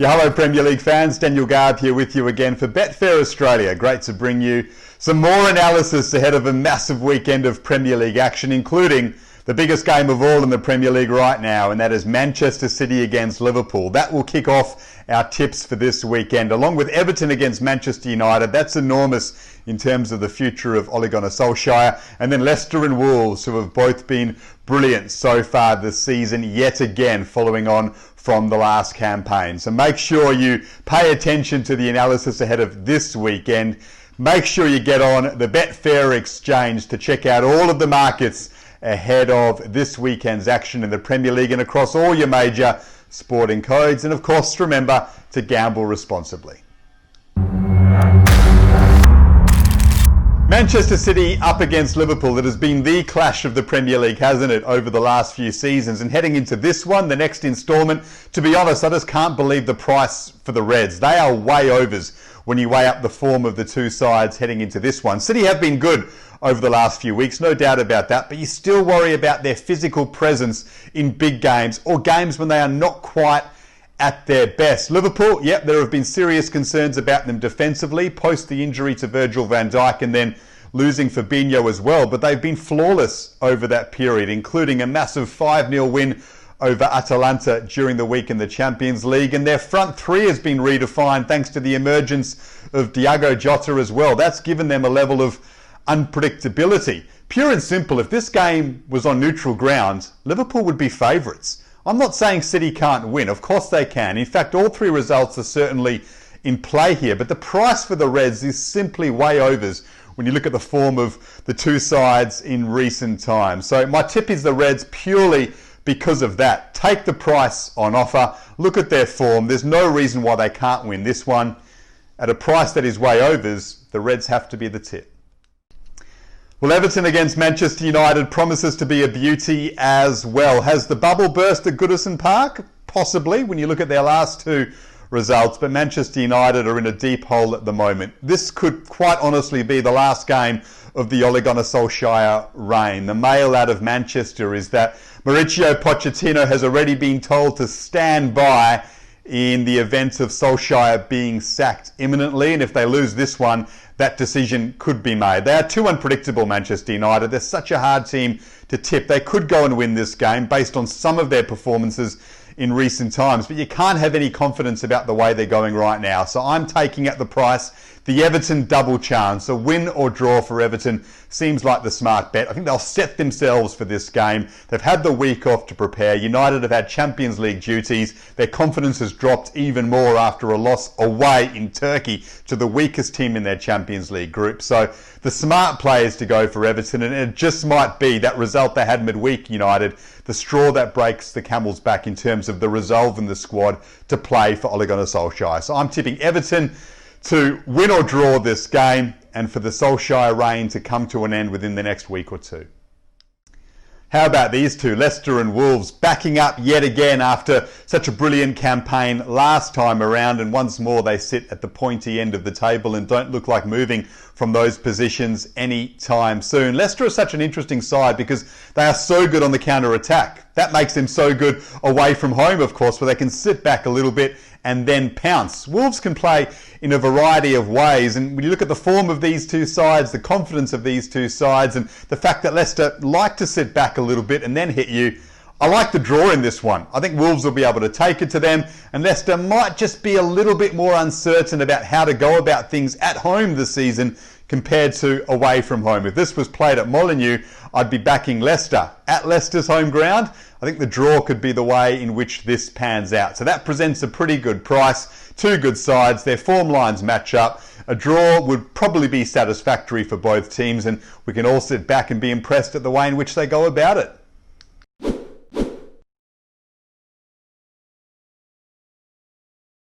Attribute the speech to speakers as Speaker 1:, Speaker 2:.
Speaker 1: Yeah, hello Premier League fans, Daniel Garb here with you again for Betfair Australia. Great to bring you some more analysis ahead of a massive weekend of Premier League action, including the biggest game of all in the Premier League right now, and that is Manchester City against Liverpool. That will kick off our tips for this weekend, along with Everton against Manchester United. That's enormous in terms of the future of Ole Gunnar Solskjaer. And then Leicester and Wolves, who have both been brilliant so far this season, yet again, following on from the last campaign. So make sure you pay attention to the analysis ahead of this weekend. Make sure you get on the Betfair exchange to check out all of the markets ahead of this weekend's action in the Premier League and across all your major sporting codes. And of course, remember to gamble responsibly. Manchester City up against Liverpool. It has been the clash of the Premier League, hasn't it, over the last few seasons? And heading into this one, the next instalment, to be honest, I just can't believe the price for the Reds. They are way overs when you weigh up the form of the two sides heading into this one. City have been good over the last few weeks, no doubt about that, but you still worry about their physical presence in big games or games when they are not quite at their best. Liverpool, yep, there have been serious concerns about them defensively post the injury to Virgil van Dijk and then losing Fabinho as well, but they've been flawless over that period, including a massive 5-0 win over Atalanta during the week in the Champions League, and their front three has been redefined thanks to the emergence of Diogo Jota as well. That's given them a level of unpredictability. Pure and simple, if this game was on neutral ground, Liverpool would be favourites. I'm not saying City can't win. Of course they can. In fact, all three results are certainly in play here. But the price for the Reds is simply way overs when you look at the form of the two sides in recent times. So my tip is the Reds purely because of that. Take the price on offer. Look at their form. There's no reason why they can't win this one. At a price that is way overs, the Reds have to be the tip. Well, Everton against Manchester United promises to be a beauty as well. Has the bubble burst at Goodison Park? Possibly, when you look at their last two results, but Manchester United are in a deep hole at the moment. This could quite honestly be the last game of the Ole Gunnar Solskjaer reign. The mail out of Manchester is that Mauricio Pochettino has already been told to stand by in the event of Solskjaer being sacked imminently, and if they lose this one, that decision could be made. They are too unpredictable, Manchester United. They're such a hard team to tip. They could go and win this game based on some of their performances in recent times, but you can't have any confidence about the way they're going right now. So I'm taking at the price the Everton double chance. A win or draw for Everton seems like the smart bet. I think they'll set themselves for this game. They've had the week off to prepare. United have had Champions League duties. Their confidence has dropped even more after a loss away in Turkey to the weakest team in their Champions League group. So the smart play is to go for Everton, and it just might be that result they had midweek, United, the straw that breaks the camel's back in terms of the resolve in the squad to play for Ole Gunnar Solskjaer. So I'm tipping Everton to win or draw this game and for the Solskjaer reign to come to an end within the next week or two. How about these two, Leicester and Wolves, backing up yet again after such a brilliant campaign last time around, and once more they sit at the pointy end of the table and don't look like moving from those positions anytime soon. Leicester is such an interesting side because they are so good on the counter-attack. That makes them so good away from home, of course, where they can sit back a little bit and then pounce. Wolves can play in a variety of ways, and when you look at the form of these two sides, the confidence of these two sides, and the fact that Leicester like to sit back a little bit and then hit you, I like the draw in this one. I think Wolves will be able to take it to them, and Leicester might just be a little bit more uncertain about how to go about things at home this season compared to away from home. If this was played at Molineux, I'd be backing Leicester. At Leicester's home ground, I think the draw could be the way in which this pans out. So that presents a pretty good price. Two good sides, their form lines match up. A draw would probably be satisfactory for both teams, and we can all sit back and be impressed at the way in which they go about it.